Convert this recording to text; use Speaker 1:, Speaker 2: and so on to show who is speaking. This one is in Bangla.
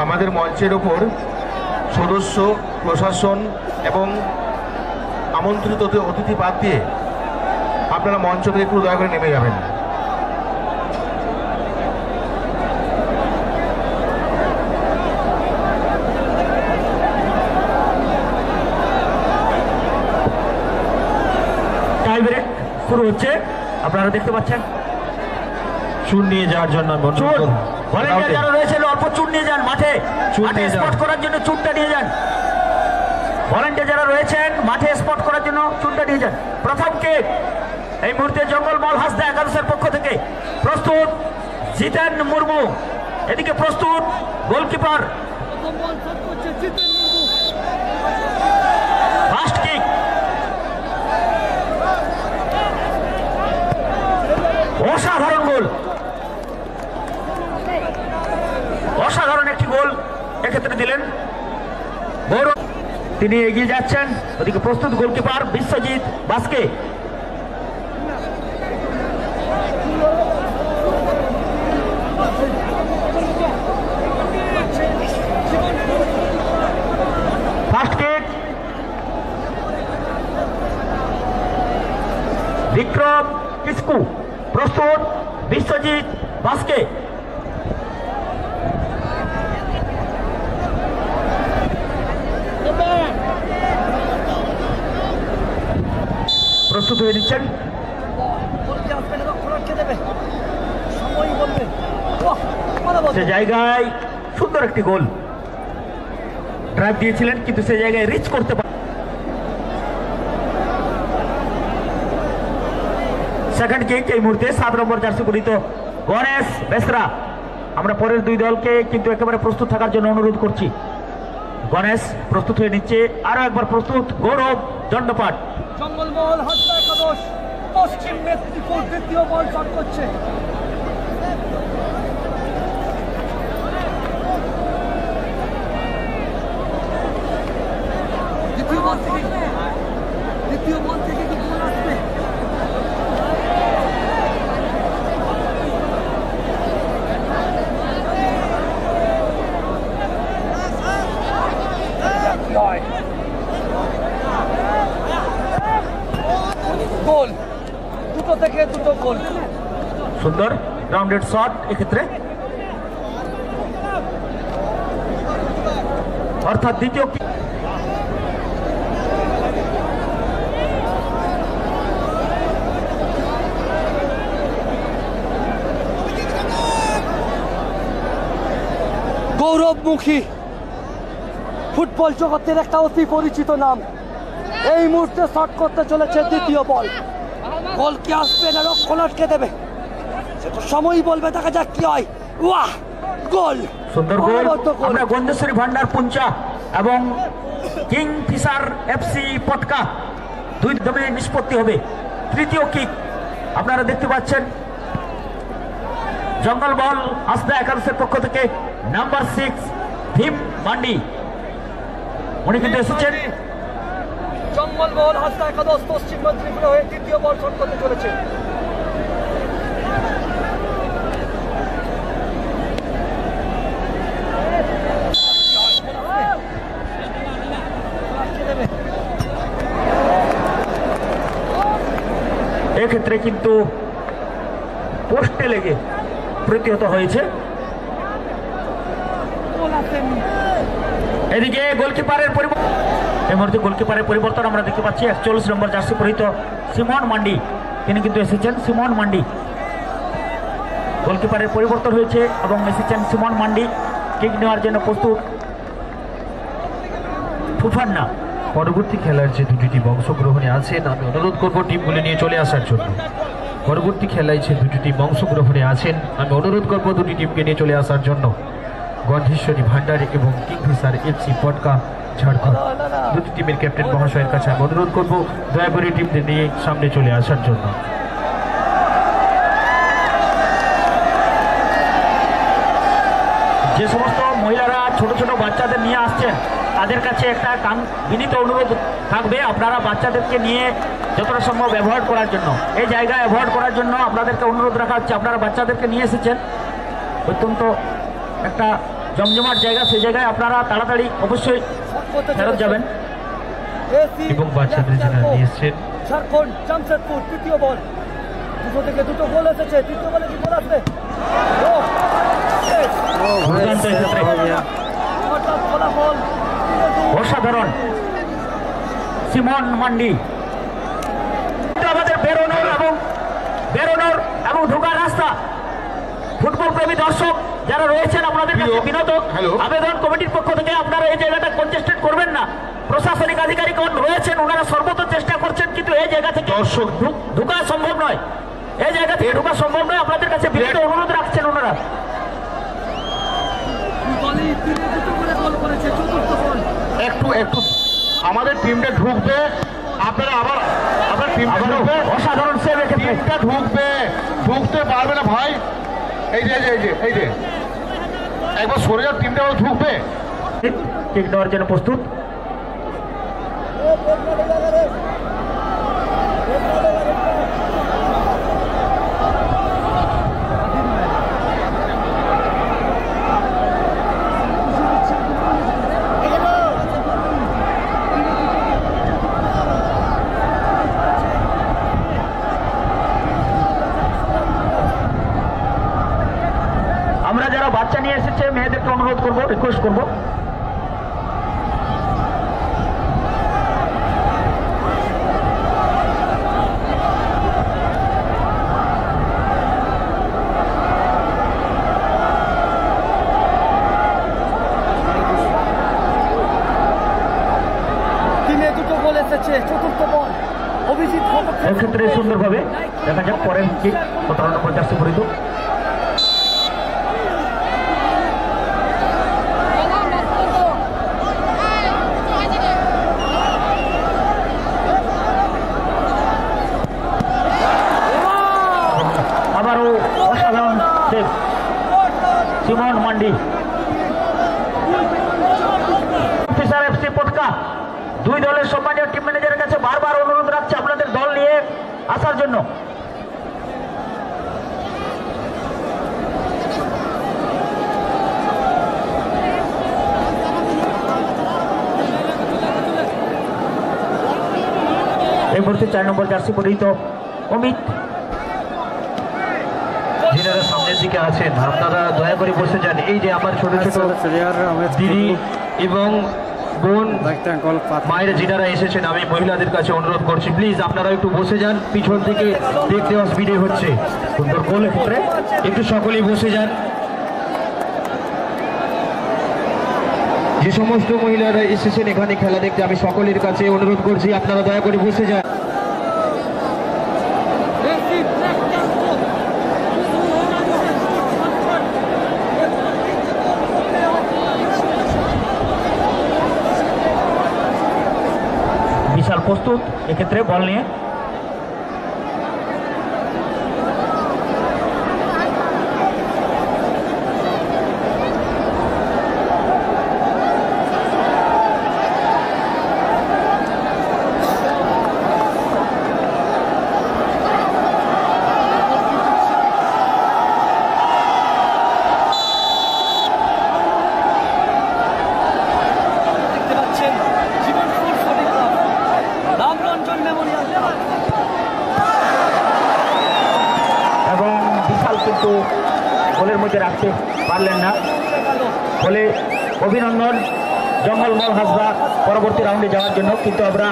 Speaker 1: আমাদের মঞ্চের ওপর সদস্য, প্রশাসন এবং আমন্ত্রিত অতিথি বাদ দিয়ে আপনারা মঞ্চ থেকে একটু দয়া করে নেমে যাবেন।
Speaker 2: টাই ব্রেক শুরু হচ্ছে, আপনারা দেখতে পাচ্ছেন।
Speaker 3: চুন নিয়ে যাওয়ার জন্য
Speaker 2: ভলেন্টিয়ার যারা রয়েছেন অল্প চুন নিয়ে যান, মাঠে স্পট করার জন্য চুনটা নিয়ে যান। ভলেন্টিয়ার যারা রয়েছেন মাঠে স্পট করার জন্য চুনটা নিয়ে যান। প্রথম কিক এই মুহূর্তে জঙ্গলমহল হাসদা একাদশের পক্ষ থেকে প্রস্তুত জিতেন মুর্মু, এদিকে প্রস্তুত গোলকিপার। ফার্স্ট কিক, অসাধারণ গোল, অসাধারণ একটি গোল এক্ষেত্রে দিলেন গৌরব, তিনি এগিয়ে যাচ্ছেন। ওদিকে প্রস্তুত গোলকিপার বিশ্বজিৎ বাস্কে। ফার্স্ট কিক বিক্রম কিসকু, প্রস্তুত বিশ্বজিৎ বাস্কে। প্রস্তুত হয়ে নিচ্ছেন, সে জায়গায় সুন্দর একটি গোল ড্রাইভ দিয়েছিলেন, কিন্তু সে জায়গায় রিচ করতে পারে। সেকেন্ড কিক এই মুহূর্তে 7 নম্বর জার্সি পরিহিত গণেশ বেসরা। আমরা পরের দুই দলকে কিন্তু একেবারে প্রস্তুত থাকার জন্য অনুরোধ করছি। গণেশ প্রস্তুত হয়ে নিচ্ছে, আরো একবার প্রস্তুত গৌরব দণ্ডপাট।
Speaker 4: জঙ্গলমহল হাসদা একাদশ পশ্চিম মেদিনীপুর দ্বিতীয় বল শট করছে। দ্বিতীয় বল থেকে কি গোল আসবে? গোল, দুটো থেকে দুটো গোল,
Speaker 2: সুন্দর রাউন্ডেড শট এক্ষেত্রে, অর্থাৎ দ্বিতীয়
Speaker 4: গৌরবমুখী ফুটবল জগতের একটা অতি পরিচিত নাম এই মুহূর্তে শট করতে চলেছে দ্বিতীয় বল। গোল কি আসবে না রক্ষণ আটকে দেবে সেটা সময়ই বলবে, দেখা যাক কি হয়। ওয়াহ, গোল,
Speaker 2: সুন্দর গোল। আমরা গন্ধেশ্বরী ভান্ডার পুঞ্চা এবং কিং ফিশার এফসি পটকা দুই দমে নিষ্পত্তি হবে। তৃতীয় কিক আপনারা দেখতে পাচ্ছেন, জঙ্গলমহল হাসদা একাদশের পক্ষ থেকে নাম্বার 6 ভীম মান্ডি, উনি কিন্তু এসেছেন।
Speaker 4: জঙ্গলমহল হাসদা একাদশ পশ্চিম মেদিনীপুর হয়ে তৃতীয় বল শট করতে চলেছে।
Speaker 2: এক্ষেত্রে কিন্তু পোস্টে লেগে প্রতিহত হয়েছে। এদিকে গোলকিপারের পরিবর্তন, এই মুহূর্তে গোলকিপারের পরিবর্তন আমরা দেখতে পাচ্ছি। 41 নম্বর জার্সি পরিহিত সিমন মান্ডি, তিনি কিন্তু এসেছেন। সিমন মান্ডি, গোলকিপারের পরিবর্তন হয়েছে এবং এসেছেন সিমন মান্ডি। কিক নেওয়ার জন্য প্রস্তুত ফুফান্না।
Speaker 3: পরবর্তী খেলার যে দুটি টিম অংশগ্রহণে আছেন আমি অনুরোধ করব টিমগুলি নিয়ে চলে আসার জন্য। পরবর্তী খেলায় যে দুটি টিম অংশগ্রহণে আছেন আমি অনুরোধ করব দুটি টিমকে নিয়ে চলে আসার জন্য। গন্ধেশ্বরী ভান্ডার এবং কিংফিশার এফসি পটকা ঝাড়খণ্ড, দুটি টিমের ক্যাপ্টেন মহাশয়ের কাছে আমি অনুরোধ করব দয়া করে টিমদের নিয়ে সামনে চলে আসার জন্য।
Speaker 2: যে সমস্ত মহিলারা ছোট ছোট বাচ্চাদের নিয়ে আসছেন তাদের কাছে একটা বিনীত অনুরোধ থাকবে, আপনারা বাচ্চাদেরকে নিয়ে যতটা সম্ভব অ্যাভয়েড করার জন্য, এই জায়গায় অ্যাভয়েড করার জন্য আপনাদেরকে অনুরোধ রাখা হচ্ছে। আপনারা বাচ্চাদেরকে নিয়ে এসেছেন, অত্যন্ত একটা জমজমাট জায়গা, সেই জায়গায় আপনারা তাড়াতাড়ি অবশ্যই ফেরত যাবেন।
Speaker 3: এবং বাচ্চাদের যারা নিয়ে এসছেন
Speaker 4: ঝাড়খণ্ড জামশেদপুর তৃতীয় বল, দুটো থেকে দুটো গোল এসেছে। তৃতীয় বলে কি গোল আসবে?
Speaker 2: দুর্দান্ত এক্ষেত্রে
Speaker 4: হঠাৎ ফলাফল
Speaker 2: অসাধারণ। সিমন মান্ডি আমাদের বেরোনোর এবং ঢোকার রাস্তা। ফুটবল প্রেমী দর্শক যারা রয়েছেন আপনাদের কাছে বিনত আবেদন, কমিটির পক্ষ থেকে আপনারা এই জায়গাটা কনজেস্টেড করবেন না। প্রশাসনিক আধিকারিকগণ রয়েছেন, ওনারা সর্বত চেষ্টা করছেন, কিন্তু এই জায়গা থেকে
Speaker 1: দর্শক
Speaker 2: ঢোকা সম্ভব নয়। এই জায়গা থেকে ঢোকা সম্ভব নয়, আপনাদের কাছে বিনীত অনুরোধ রাখছেন ওনারা।
Speaker 1: একটু আমাদের টিমটা ঢুকবে, আপনারা আবার আপনার টিমটা ঢুকবে।
Speaker 2: অসাধারণ সেভ এক্ষেত্রে।
Speaker 1: টিমটা ঢুকতে পারবে না ভাই। এই যে একবার সরে যাও, টিমটা ঢুকবে।
Speaker 2: ঠিক দেওয়ার জন্য প্রস্তুত। আমরা যারা বাচ্চা নিয়ে এসেছে মেয়েদেরকে অনুরোধ করবো, রিকোয়েস্ট করবো,
Speaker 4: টিমে দুটো গোল এসেছে। চতুর্থ বল অভিজিৎ
Speaker 2: এক্ষেত্রে সুন্দরভাবে দেখা যাক পরের কিক 17 নম্বর জার্সি পরিত। আবারও অসাধারণ save Simon mandi. Officer FC পটকা দুই দলের সম্মানীয় টিম ম্যানেজারের কাছে বারবার অনুরোধ রাখছে আপনাদের দল নিয়ে আসার জন্য। এই মুহূর্তে 4 নম্বর জার্সি পরিহিত অমিত।
Speaker 3: যারা সামনের দিকে আছেন আপনারা দয়া করে বসে যান। এই যে আমার ছোট ছোট দিদি এবং বোন মায়েরা যিনারা এসেছেন, আমি মহিলাদের কাছে অনুরোধ করছি প্লিজ আপনারা একটু বসে যান। পিছন থেকে দেখতে অসুবিধে হচ্ছে। সুন্দর গোল ক্ষেত্রে একটু সকলেই বসে যান। যে সমস্ত মহিলারা এসেছেন এখানে খেলা দেখতে, আমি সকলের কাছে অনুরোধ করছি আপনারা দয়া করে বসে যান।
Speaker 2: বিশাল প্রস্তুত এক্ষেত্রে বল নিয়ে।
Speaker 4: দেখতে পাচ্ছেন জীবন রামরঞ্জন মেমোরিয়াল।
Speaker 2: এবং বিশাল কিন্তু গোলের মধ্যে রাখতে পারলেন না, ফলে অভিনন্দন জঙ্গলমল হাসদা পরবর্তী রাউন্ডে যাওয়ার জন্য। কিন্তু আমরা